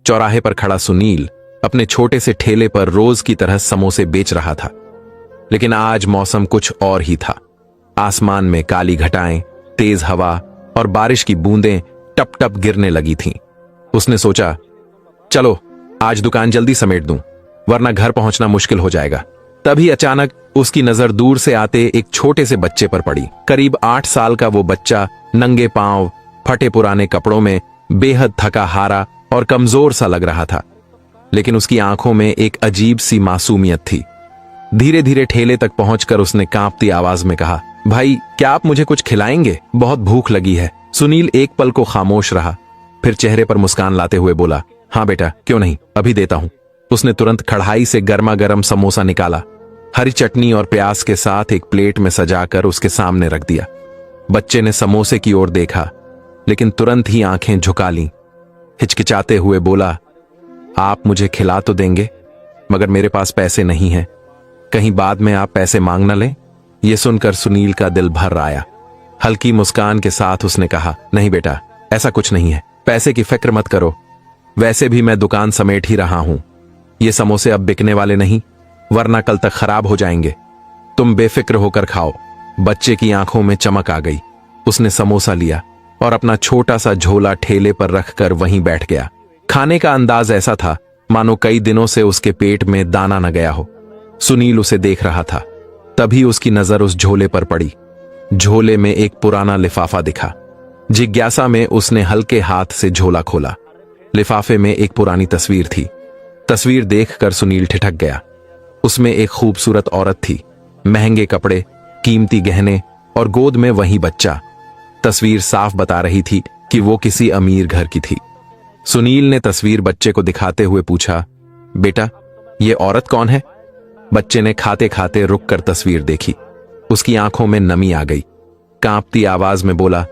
चौराहे पर खड़ा सुनील अपने छोटे से ठेले पर रोज की तरह समोसे बेच रहा था। लेकिन आज मौसम कुछ और ही था। आसमान में काली घटाएं, तेज हवा और बारिश की बूंदें टप टप गिरने लगी थीं। उसने सोचा, चलो आज दुकान जल्दी समेट दूं, वरना घर पहुंचना मुश्किल हो जाएगा। तभी अचानक उसकी नजर दूर से आते एक छोटे से बच्चे पर पड़ी। करीब 8 साल का वो बच्चा नंगे पांव, फटे पुराने कपड़ों में, बेहद थका हारा और कमजोर सा लग रहा था। लेकिन उसकी आंखों में एक अजीब सी मासूमियत थी। धीरे धीरे ठेले तक पहुंचकर उसने कांपती आवाज में कहा, भाई क्या आप मुझे कुछ खिलाएंगे? बहुत भूख लगी है। सुनील एक पल को खामोश रहा, फिर चेहरे पर मुस्कान लाते हुए बोला, हाँ बेटा, क्यों नहीं, अभी देता हूं। उसने तुरंत कढ़ाई से गर्मा गर्म समोसा निकाला, हरी चटनी और प्याज के साथ एक प्लेट में सजाकर उसके सामने रख दिया। बच्चे ने समोसे की ओर देखा, लेकिन तुरंत ही आंखें झुका लीं। हिचकिचाते हुए बोला, आप मुझे खिला तो देंगे, मगर मेरे पास पैसे नहीं हैं। कहीं बाद में आप पैसे मांग न लें। यह सुनकर सुनील का दिल भर आया। हल्की मुस्कान के साथ उसने कहा, नहीं बेटा, ऐसा कुछ नहीं है, पैसे की फिक्र मत करो। वैसे भी मैं दुकान समेट ही रहा हूं। ये समोसे अब बिकने वाले नहीं, वरना कल तक खराब हो जाएंगे। तुम बेफिक्र होकर खाओ। बच्चे की आंखों में चमक आ गई। उसने समोसा लिया और अपना छोटा सा झोला ठेले पर रखकर वहीं बैठ गया। खाने का अंदाज ऐसा था मानो कई दिनों से उसके पेट में दाना न गया हो। सुनील उसे देख रहा था। तभी उसकी नजर उस झोले पर पड़ी। झोले में एक पुराना लिफाफा दिखा। जिज्ञासा में उसने हल्के हाथ से झोला खोला। लिफाफे में एक पुरानी तस्वीर थी। तस्वीर देखकर सुनील ठिठक गया। उसमें एक खूबसूरत औरत थी, महंगे कपड़े, कीमती गहने और गोद में वही बच्चा। तस्वीर साफ बता रही थी कि वो किसी अमीर घर की थी। सुनील ने तस्वीर बच्चे को दिखाते हुए पूछा, बेटा, ये औरत कौन है? बच्चे ने खाते खाते रुककर तस्वीर देखी। उसकी आंखों में नमी आ गई। कांपती आवाज में बोला,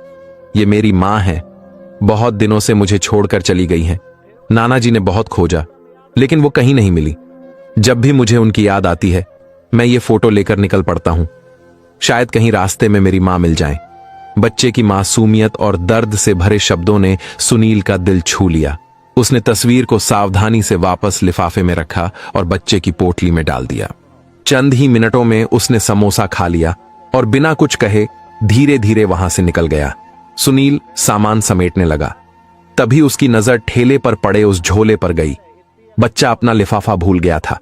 ये मेरी मां है। बहुत दिनों से मुझे छोड़कर चली गई हैं। नाना जी ने बहुत खोजा, लेकिन वो कहीं नहीं मिली। जब भी मुझे उनकी याद आती है, मैं ये फोटो लेकर निकल पड़ता हूं। शायद कहीं रास्ते में मेरी मां मिल जाए। बच्चे की मासूमियत और दर्द से भरे शब्दों ने सुनील का दिल छू लिया। उसने तस्वीर को सावधानी से वापस लिफाफे में रखा और बच्चे की पोटली में डाल दिया। चंद ही मिनटों में उसने समोसा खा लिया और बिना कुछ कहे धीरे धीरे वहां से निकल गया। सुनील सामान समेटने लगा। तभी उसकी नजर ठेले पर पड़े उस झोले पर गई। बच्चा अपना लिफाफा भूल गया था।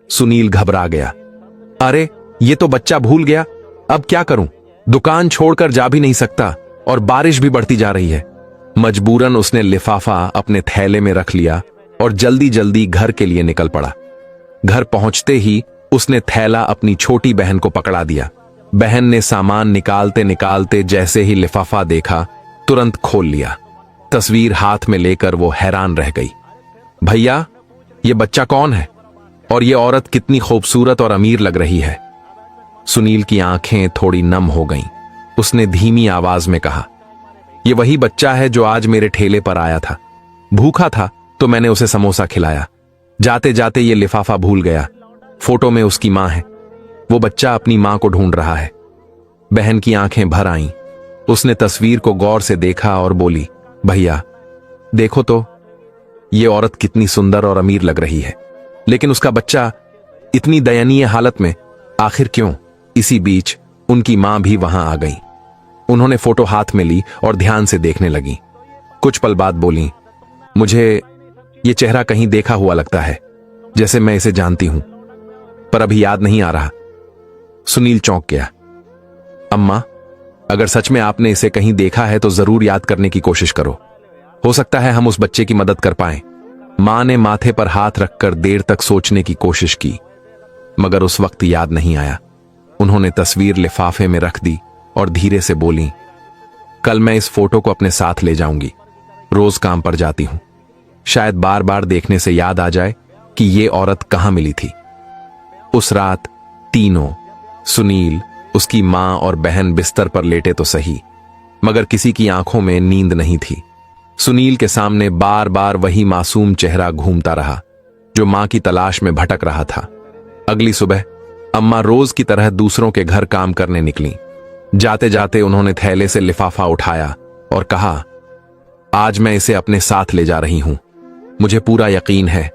सुनील घबरा गया। अरे, ये तो बच्चा भूल गया। अब क्या करूं? दुकान छोड़कर जा भी नहीं सकता और बारिश भी बढ़ती जा रही है। मजबूरन उसने लिफाफा अपने थैले में रख लिया और जल्दी जल्दी घर के लिए निकल पड़ा। घर पहुंचते ही उसने थैला अपनी छोटी बहन को पकड़ा दिया। बहन ने सामान निकालते निकालते जैसे ही लिफाफा देखा, तुरंत खोल लिया। तस्वीर हाथ में लेकर वो हैरान रह गई। भैया, ये बच्चा कौन है? और ये औरत कितनी खूबसूरत और अमीर लग रही है। सुनील की आंखें थोड़ी नम हो गईं। उसने धीमी आवाज में कहा, ये वही बच्चा है जो आज मेरे ठेले पर आया था। भूखा था तो मैंने उसे समोसा खिलाया। जाते जाते ये लिफाफा भूल गया। फोटो में उसकी मां है। वो बच्चा अपनी मां को ढूंढ रहा है। बहन की आंखें भर आईं। उसने तस्वीर को गौर से देखा और बोली, भैया देखो तो, ये औरत कितनी सुंदर और अमीर लग रही है, लेकिन उसका बच्चा इतनी दयनीय हालत में। आखिर क्यों? इसी बीच उनकी मां भी वहां आ गई। उन्होंने फोटो हाथ में ली और ध्यान से देखने लगी। कुछ पल बाद बोली, मुझे ये चेहरा कहीं देखा हुआ लगता है, जैसे मैं इसे जानती हूं, पर अभी याद नहीं आ रहा। सुनील चौंक गया। अम्मा, अगर सच में आपने इसे कहीं देखा है तो जरूर याद करने की कोशिश करो। हो सकता है हम उस बच्चे की मदद कर पाएं। मां ने माथे पर हाथ रखकर देर तक सोचने की कोशिश की, मगर उस वक्त याद नहीं आया। उन्होंने तस्वीर लिफाफे में रख दी और धीरे से बोली, कल मैं इस फोटो को अपने साथ ले जाऊंगी। रोज काम पर जाती हूं, शायद बार बार देखने से याद आ जाए कि ये औरत कहां मिली थी। उस रात तीनों, सुनील, उसकी मां और बहन बिस्तर पर लेटे तो सही, मगर किसी की आंखों में नींद नहीं थी। सुनील के सामने बार बार वही मासूम चेहरा घूमता रहा जो मां की तलाश में भटक रहा था। अगली सुबह अम्मा रोज की तरह दूसरों के घर काम करने निकली। जाते जाते उन्होंने थैले से लिफाफा उठाया और कहा, आज मैं इसे अपने साथ ले जा रही हूं। मुझे पूरा यकीन है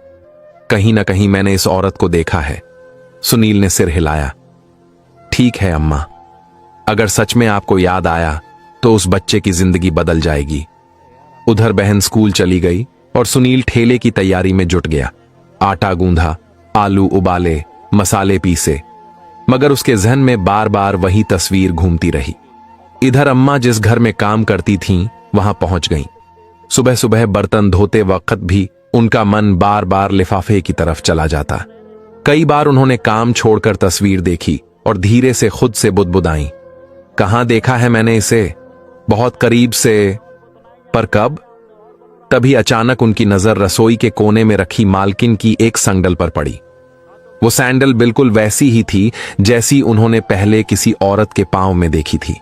कहीं ना कहीं मैंने इस औरत को देखा है। सुनील ने सिर हिलाया। ठीक है अम्मा, अगर सच में आपको याद आया तो उस बच्चे की जिंदगी बदल जाएगी। उधर बहन स्कूल चली गई और सुनील ठेले की तैयारी में जुट गया। आटा गूंधा, आलू उबाले, मसाले पीसे, मगर उसके जहन में बार बार वही तस्वीर घूमती रही। इधर अम्मा जिस घर में काम करती थीं, वहां पहुंच गईं। सुबह सुबह बर्तन धोते वक्त भी उनका मन बार बार लिफाफे की तरफ चला जाता। कई बार उन्होंने काम छोड़कर तस्वीर देखी और धीरे से खुद से बुदबुदाई, कहां देखा है मैंने इसे, बहुत करीब से, पर कब? तभी अचानक उनकी नजर रसोई के कोने में रखी मालकिन की एक सैंडल पर पड़ी। वो सैंडल बिल्कुल वैसी ही थी जैसी उन्होंने पहले किसी औरत के पांव में देखी थी।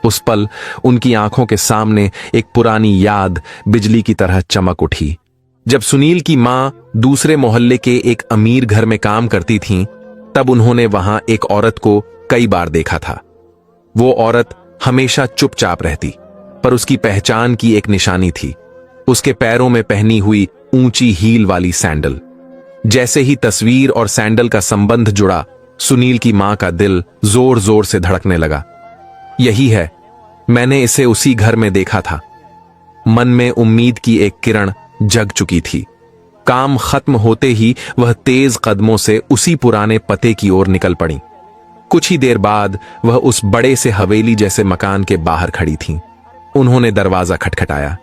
उस पल उनकी आंखों के सामने एक पुरानी याद बिजली की तरह चमक उठी। जब सुनील की मां दूसरे मोहल्ले के एक अमीर घर में काम करती थीं, तब उन्होंने वहां एक औरत को कई बार देखा था। वो औरत हमेशा चुपचाप रहती, पर उसकी पहचान की एक निशानी थी, उसके पैरों में पहनी हुई ऊंची हील वाली सैंडल। जैसे ही तस्वीर और सैंडल का संबंध जुड़ा, सुनील की मां का दिल जोर जोर से धड़कने लगा। यही है, मैंने इसे उसी घर में देखा था। मन में उम्मीद की एक किरण जग चुकी थी। काम खत्म होते ही वह तेज कदमों से उसी पुराने पते की ओर निकल पड़ी। कुछ ही देर बाद वह उस बड़े से हवेली जैसे मकान के बाहर खड़ी थीं। उन्होंने दरवाजा खटखटाया।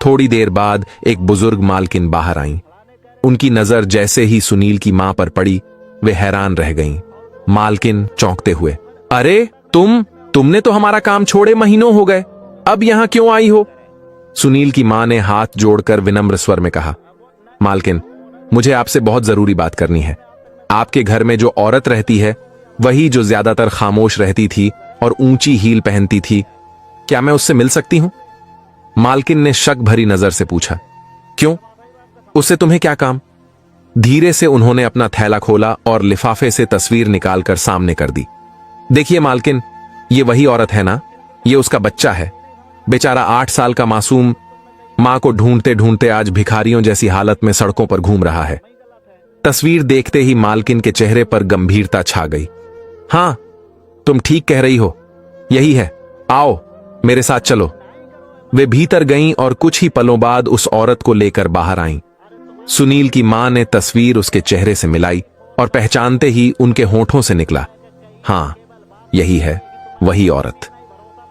थोड़ी देर बाद एक बुजुर्ग मालकिन बाहर आईं। उनकी नजर जैसे ही सुनील की मां पर पड़ी, वे हैरान रह गईं। मालकिन चौंकते हुए, अरे तुमने तो हमारा काम छोड़े महीनों हो गए, अब यहां क्यों आई हो? सुनील की मां ने हाथ जोड़कर विनम्र स्वर में कहा, मालकिन, मुझे आपसे बहुत जरूरी बात करनी है। आपके घर में जो औरत रहती है, वही जो ज्यादातर खामोश रहती थी और ऊंची हील पहनती थी, क्या मैं उससे मिल सकती हूं? मालकिन ने शक भरी नजर से पूछा, क्यों? उससे तुम्हें क्या काम? धीरे से उन्होंने अपना थैला खोला और लिफाफे से तस्वीर निकालकर सामने कर दी। देखिए मालकिन, ये वही औरत है ना, ये उसका बच्चा है। बेचारा 8 साल का मासूम मां को ढूंढते ढूंढते आज भिखारियों जैसी हालत में सड़कों पर घूम रहा है। तस्वीर देखते ही मालकिन के चेहरे पर गंभीरता छा गई। हां, तुम ठीक कह रही हो, यही है, आओ मेरे साथ चलो। वे भीतर गईं और कुछ ही पलों बाद उस औरत को लेकर बाहर आईं। सुनील की मां ने तस्वीर उसके चेहरे से मिलाई और पहचानते ही उनके होठों से निकला, हां, यही है वही औरत।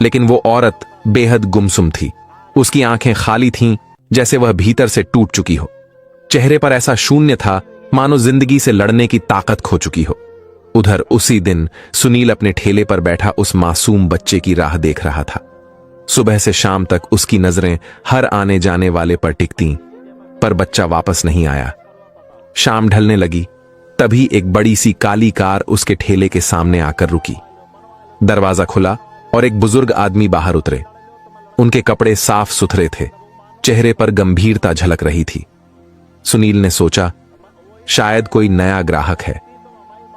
लेकिन वो औरत बेहद गुमसुम थी। उसकी आंखें खाली थीं, जैसे वह भीतर से टूट चुकी हो। चेहरे पर ऐसा शून्य था मानो जिंदगी से लड़ने की ताकत खो चुकी हो। उधर उसी दिन सुनील अपने ठेले पर बैठा उस मासूम बच्चे की राह देख रहा था। सुबह से शाम तक उसकी नजरें हर आने जाने वाले पर टिकती, पर बच्चा वापस नहीं आया। शाम ढलने लगी, तभी एक बड़ी सी काली कार उसके ठेले के सामने आकर रुकी। दरवाजा खुला और एक बुजुर्ग आदमी बाहर उतरे। उनके कपड़े साफ सुथरे थे, चेहरे पर गंभीरता झलक रही थी। सुनील ने सोचा, शायद कोई नया ग्राहक है।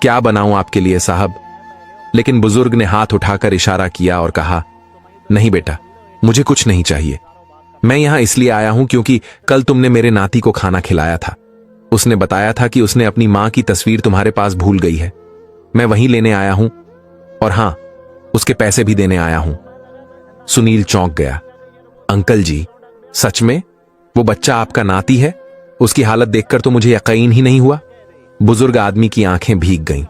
क्या बनाऊं आपके लिए साहब? लेकिन बुजुर्ग ने हाथ उठाकर इशारा किया और कहा, नहीं बेटा, मुझे कुछ नहीं चाहिए। मैं यहां इसलिए आया हूं क्योंकि कल तुमने मेरे नाती को खाना खिलाया था। उसने बताया था कि उसने अपनी मां की तस्वीर तुम्हारे पास भूल गई है। मैं वहीं लेने आया हूं, और हां, उसके पैसे भी देने आया हूं। सुनील चौंक गया। अंकल जी, सच में वो बच्चा आपका नाती है? उसकी हालत देखकर तो मुझे यकीन ही नहीं हुआ। बुजुर्ग आदमी की आंखें भीग गईं।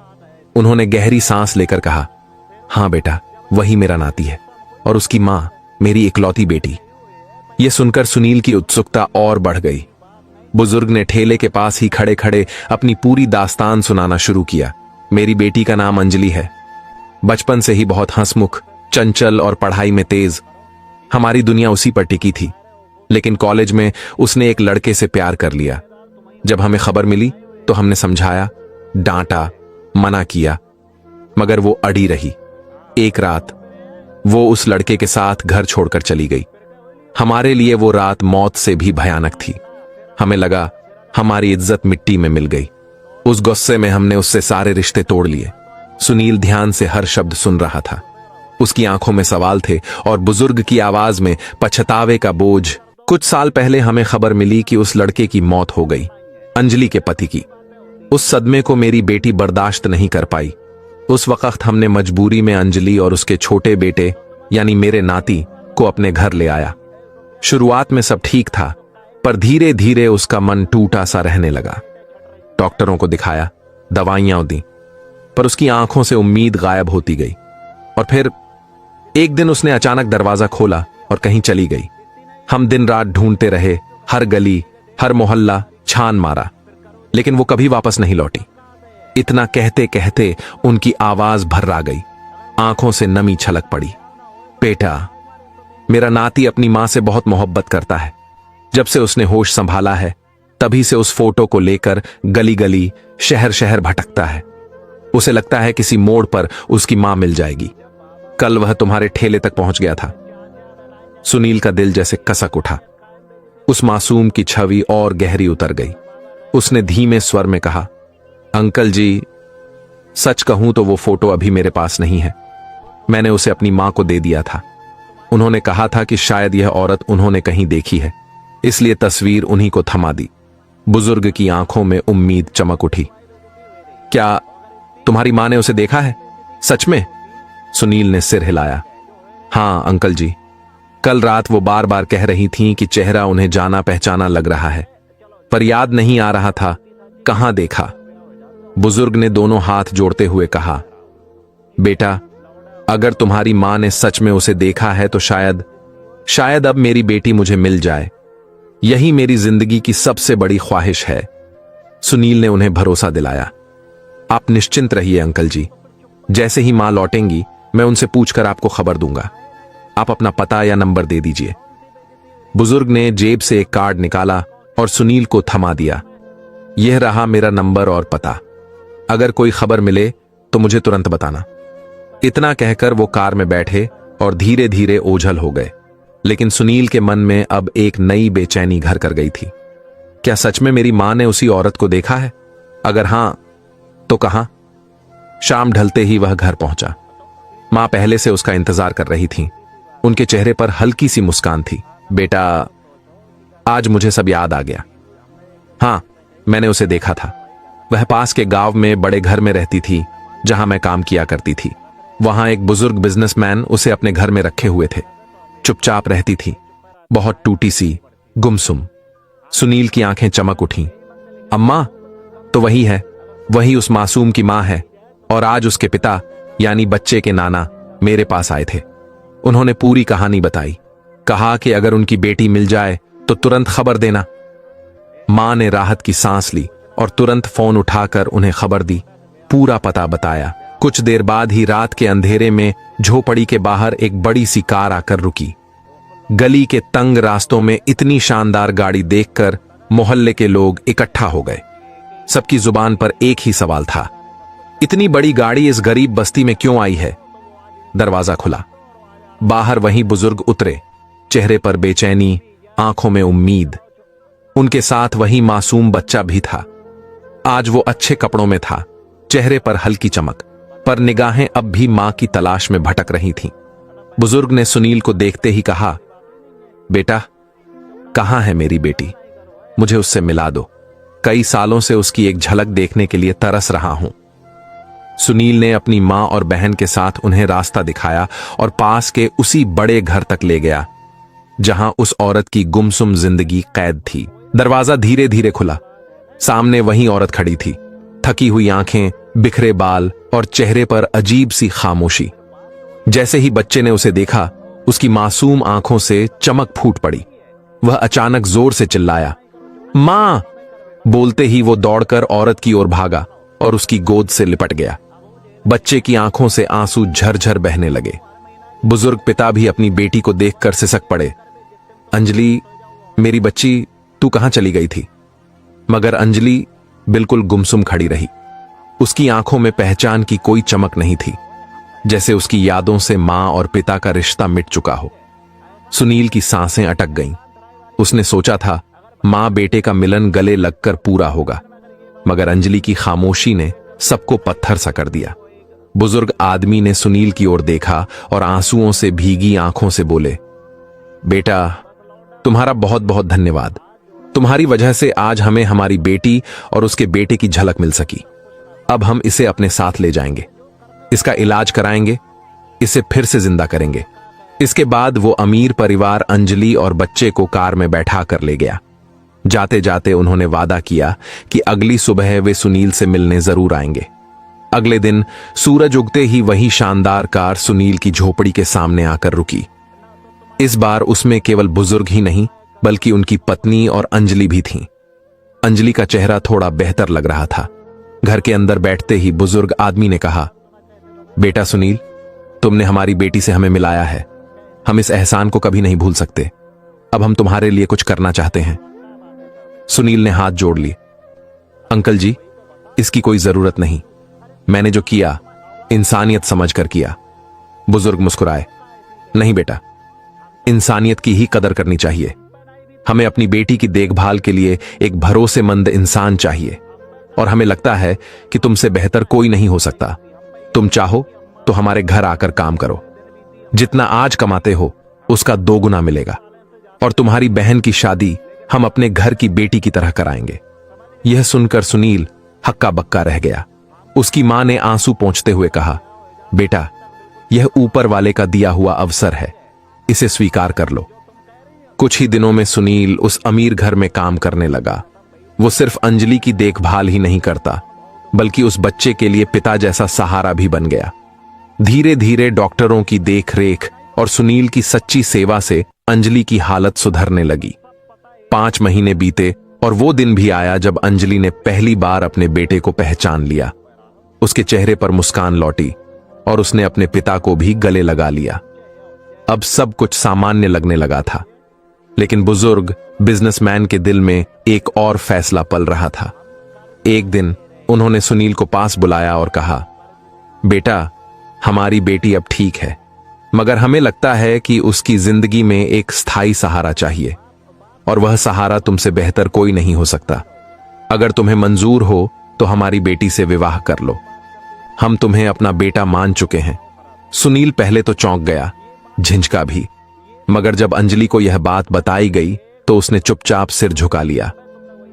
उन्होंने गहरी सांस लेकर कहा, हां बेटा, वही मेरा नाती है, और उसकी मां मेरी इकलौती बेटी। यह सुनकर सुनील की उत्सुकता और बढ़ गई। बुजुर्ग ने ठेले के पास ही खड़े खड़े अपनी पूरी दास्तान सुनाना शुरू किया। मेरी बेटी का नाम अंजलि है। बचपन से ही बहुत हंसमुख, चंचल और पढ़ाई में तेज। हमारी दुनिया उसी पर टिकी थी, लेकिन कॉलेज में उसने एक लड़के से प्यार कर लिया। जब हमें खबर मिली तो हमने समझाया, डांटा, मना किया, मगर वो अड़ी रही। एक रात वो उस लड़के के साथ घर छोड़कर चली गई। हमारे लिए वो रात मौत से भी भयानक थी। हमें लगा हमारी इज्जत मिट्टी में मिल गई। उस गुस्से में हमने उससे सारे रिश्ते तोड़ लिए। सुनील ध्यान से हर शब्द सुन रहा था। उसकी आंखों में सवाल थे और बुजुर्ग की आवाज में पछतावे का बोझ कुछ साल पहले हमें खबर मिली कि उस लड़के की मौत हो गई, अंजलि के पति की। उस सदमे को मेरी बेटी बर्दाश्त नहीं कर पाई। उस वक्त हमने मजबूरी में अंजलि और उसके छोटे बेटे यानी मेरे नाती को अपने घर ले आया। शुरुआत में सब ठीक था, पर धीरे धीरे उसका मन टूटा सा रहने लगा। डॉक्टरों को दिखाया, दवाइयां दी, पर उसकी आंखों से उम्मीद गायब होती गई। और फिर एक दिन उसने अचानक दरवाजा खोला और कहीं चली गई। हम दिन रात ढूंढते रहे, हर गली, हर मोहल्ला छान मारा, लेकिन वो कभी वापस नहीं लौटी। इतना कहते कहते उनकी आवाज भर्रा गई, आंखों से नमी छलक पड़ी। बेटा, मेरा नाती अपनी मां से बहुत मोहब्बत करता है। जब से उसने होश संभाला है, तभी से उस फोटो को लेकर गली गली, शहर शहर भटकता है। उसे लगता है किसी मोड़ पर उसकी मां मिल जाएगी। कल वह तुम्हारे ठेले तक पहुंच गया था। सुनील का दिल जैसे कसक उठा। उस मासूम की छवि और गहरी उतर गई। उसने धीमे स्वर में कहा, अंकल जी, सच कहूं तो वो फोटो अभी मेरे पास नहीं है। मैंने उसे अपनी मां को दे दिया था। उन्होंने कहा था कि शायद यह औरत उन्होंने कहीं देखी है, इसलिए तस्वीर उन्हीं को थमा दी। बुजुर्ग की आंखों में उम्मीद चमक उठी। क्या तुम्हारी मां ने उसे देखा है? सच में? सुनील ने सिर हिलाया। हां अंकल जी, कल रात वो बार बार कह रही थीं कि चेहरा उन्हें जाना पहचाना लग रहा है, पर याद नहीं आ रहा था कहां देखा। बुजुर्ग ने दोनों हाथ जोड़ते हुए कहा, बेटा, अगर तुम्हारी मां ने सच में उसे देखा है तो शायद अब मेरी बेटी मुझे मिल जाए। यही मेरी जिंदगी की सबसे बड़ी ख्वाहिश है। सुनील ने उन्हें भरोसा दिलाया। आप निश्चिंत रहिए अंकल जी, जैसे ही मां लौटेंगी मैं उनसे पूछकर आपको खबर दूंगा। आप अपना पता या नंबर दे दीजिए। बुजुर्ग ने जेब से एक कार्ड निकाला और सुनील को थमा दिया। यह रहा मेरा नंबर और पता। अगर कोई खबर मिले तो मुझे तुरंत बताना। इतना कहकर वो कार में बैठे और धीरे धीरे ओझल हो गए। लेकिन सुनील के मन में अब एक नई बेचैनी घर कर गई थी। क्या सच में मेरी मां ने उसी औरत को देखा है? अगर हां, तो कहां? शाम ढलते ही वह घर पहुंचा। मां पहले से उसका इंतजार कर रही थी। उनके चेहरे पर हल्की सी मुस्कान थी। बेटा, आज मुझे सब याद आ गया। हां, मैंने उसे देखा था। वह पास के गांव में बड़े घर में रहती थी, जहां मैं काम किया करती थी। वहां एक बुजुर्ग बिजनेसमैन उसे अपने घर में रखे हुए थे। चुपचाप रहती थी, बहुत टूटी सी, गुमसुम। सुनील की आंखें चमक उठीं। अम्मा, तो वही है, वही उस मासूम की मां है। और आज उसके पिता यानी बच्चे के नाना मेरे पास आए थे। उन्होंने पूरी कहानी बताई। कहा कि अगर उनकी बेटी मिल जाए तो तुरंत खबर देना। मां ने राहत की सांस ली और तुरंत फोन उठाकर उन्हें खबर दी, पूरा पता बताया। कुछ देर बाद ही रात के अंधेरे में झोपड़ी के बाहर एक बड़ी सी कार आकर रुकी। गली के तंग रास्तों में इतनी शानदार गाड़ी देखकर मोहल्ले के लोग इकट्ठा हो गए। सबकी जुबान पर एक ही सवाल था, इतनी बड़ी गाड़ी इस गरीब बस्ती में क्यों आई है? दरवाजा खुला। बाहर वही बुजुर्ग उतरे, चेहरे पर बेचैनी, आंखों में उम्मीद। उनके साथ वही मासूम बच्चा भी था। आज वो अच्छे कपड़ों में था, चेहरे पर हल्की चमक, पर निगाहें अब भी मां की तलाश में भटक रही थीं। बुजुर्ग ने सुनील को देखते ही कहा, बेटा, कहां है मेरी बेटी? मुझे उससे मिला दो। कई सालों से उसकी एक झलक देखने के लिए तरस रहा हूं। सुनील ने अपनी मां और बहन के साथ उन्हें रास्ता दिखाया और पास के उसी बड़े घर तक ले गया, जहां उस औरत की गुमसुम जिंदगी कैद थी। दरवाजा धीरे धीरे खुला। सामने वही औरत खड़ी थी, थकी हुई आंखें, बिखरे बाल और चेहरे पर अजीब सी खामोशी। जैसे ही बच्चे ने उसे देखा, उसकी मासूम आंखों से चमक फूट पड़ी। वह अचानक जोर से चिल्लाया, मां! बोलते ही वो दौड़कर औरत की ओर भागा और उसकी गोद से लिपट गया। बच्चे की आंखों से आंसू झरझर बहने लगे। बुजुर्ग पिता भी अपनी बेटी को देखकर सिसक पड़े। अंजलि, मेरी बच्ची, तू कहां चली गई थी? मगर अंजलि बिल्कुल गुमसुम खड़ी रही। उसकी आंखों में पहचान की कोई चमक नहीं थी, जैसे उसकी यादों से मां और पिता का रिश्ता मिट चुका हो। सुनील की सांसें अटक गईं। उसने सोचा था मां बेटे का मिलन गले लगकर पूरा होगा, मगर अंजलि की खामोशी ने सबको पत्थर सा कर दिया। बुजुर्ग आदमी ने सुनील की ओर देखा और आंसुओं से भीगी आंखों से बोले, बेटा, तुम्हारा बहुत बहुत धन्यवाद। तुम्हारी वजह से आज हमें हमारी बेटी और उसके बेटे की झलक मिल सकी। अब हम इसे अपने साथ ले जाएंगे, इसका इलाज कराएंगे, इसे फिर से जिंदा करेंगे। इसके बाद वो अमीर परिवार अंजलि और बच्चे को कार में बैठा कर ले गया। जाते जाते उन्होंने वादा किया कि अगली सुबह वे सुनील से मिलने जरूर आएंगे। अगले दिन सूरज उगते ही वही शानदार कार सुनील की झोपड़ी के सामने आकर रुकी। इस बार उसमें केवल बुजुर्ग ही नहीं बल्कि उनकी पत्नी और अंजलि भी थीं। अंजलि का चेहरा थोड़ा बेहतर लग रहा था। घर के अंदर बैठते ही बुजुर्ग आदमी ने कहा, बेटा सुनील, तुमने हमारी बेटी से हमें मिलाया है। हम इस एहसान को कभी नहीं भूल सकते। अब हम तुम्हारे लिए कुछ करना चाहते हैं। सुनील ने हाथ जोड़ लिए। अंकल जी, इसकी कोई जरूरत नहीं। मैंने जो किया इंसानियत समझकर किया। बुजुर्ग मुस्कुराए। नहीं बेटा, इंसानियत की ही कदर करनी चाहिए। हमें अपनी बेटी की देखभाल के लिए एक भरोसेमंद इंसान चाहिए और हमें लगता है कि तुमसे बेहतर कोई नहीं हो सकता। तुम चाहो तो हमारे घर आकर काम करो। जितना आज कमाते हो उसका 2 गुना मिलेगा और तुम्हारी बहन की शादी हम अपने घर की बेटी की तरह कराएंगे। यह सुनकर सुनील हक्का बक्का रह गया। उसकी मां ने आंसू पोंछते हुए कहा, बेटा, यह ऊपर वाले का दिया हुआ अवसर है, इसे स्वीकार कर लो। कुछ ही दिनों में सुनील उस अमीर घर में काम करने लगा। वो सिर्फ अंजलि की देखभाल ही नहीं करता बल्कि उस बच्चे के लिए पिता जैसा सहारा भी बन गया। धीरे धीरे डॉक्टरों की देखरेख और सुनील की सच्ची सेवा से अंजलि की हालत सुधरने लगी। 5 महीने बीते और वो दिन भी आया जब अंजलि ने पहली बार अपने बेटे को पहचान लिया। उसके चेहरे पर मुस्कान लौटी और उसने अपने पिता को भी गले लगा लिया। अब सब कुछ सामान्य लगने लगा था, लेकिन बुजुर्ग बिजनेसमैन के दिल में एक और फैसला पल रहा था। एक दिन उन्होंने सुनील को पास बुलाया और कहा, बेटा, हमारी बेटी अब ठीक है, मगर हमें लगता है कि उसकी जिंदगी में एक स्थायी सहारा चाहिए और वह सहारा तुमसे बेहतर कोई नहीं हो सकता। अगर तुम्हें मंजूर हो तो हमारी बेटी से विवाह कर लो। हम तुम्हें अपना बेटा मान चुके हैं। सुनील पहले तो चौंक गया, झिंझका भी, मगर जब अंजलि को यह बात बताई गई तो उसने चुपचाप सिर झुका लिया।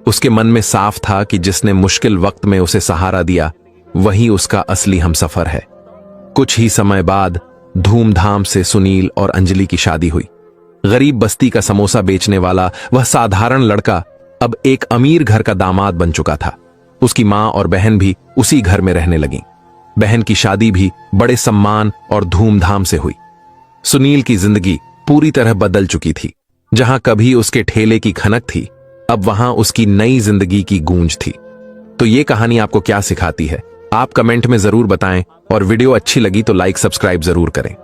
उसके मन में साफ था कि जिसने मुश्किल वक्त में उसे सहारा दिया वही उसका असली हमसफर है। कुछ ही समय बाद धूमधाम से सुनील और अंजलि की शादी हुई। गरीब बस्ती का समोसा बेचने वाला वह साधारण लड़का अब एक अमीर घर का दामाद बन चुका था। उसकी मां और बहन भी उसी घर में रहने लगीं। बहन की शादी भी बड़े सम्मान और धूमधाम से हुई। सुनील की जिंदगी पूरी तरह बदल चुकी थी। जहां कभी उसके ठेले की खनक थी, अब वहां उसकी नई जिंदगी की गूंज थी। तो ये कहानी आपको क्या सिखाती है, आप कमेंट में जरूर बताएं और वीडियो अच्छी लगी तो लाइक सब्सक्राइब जरूर करें।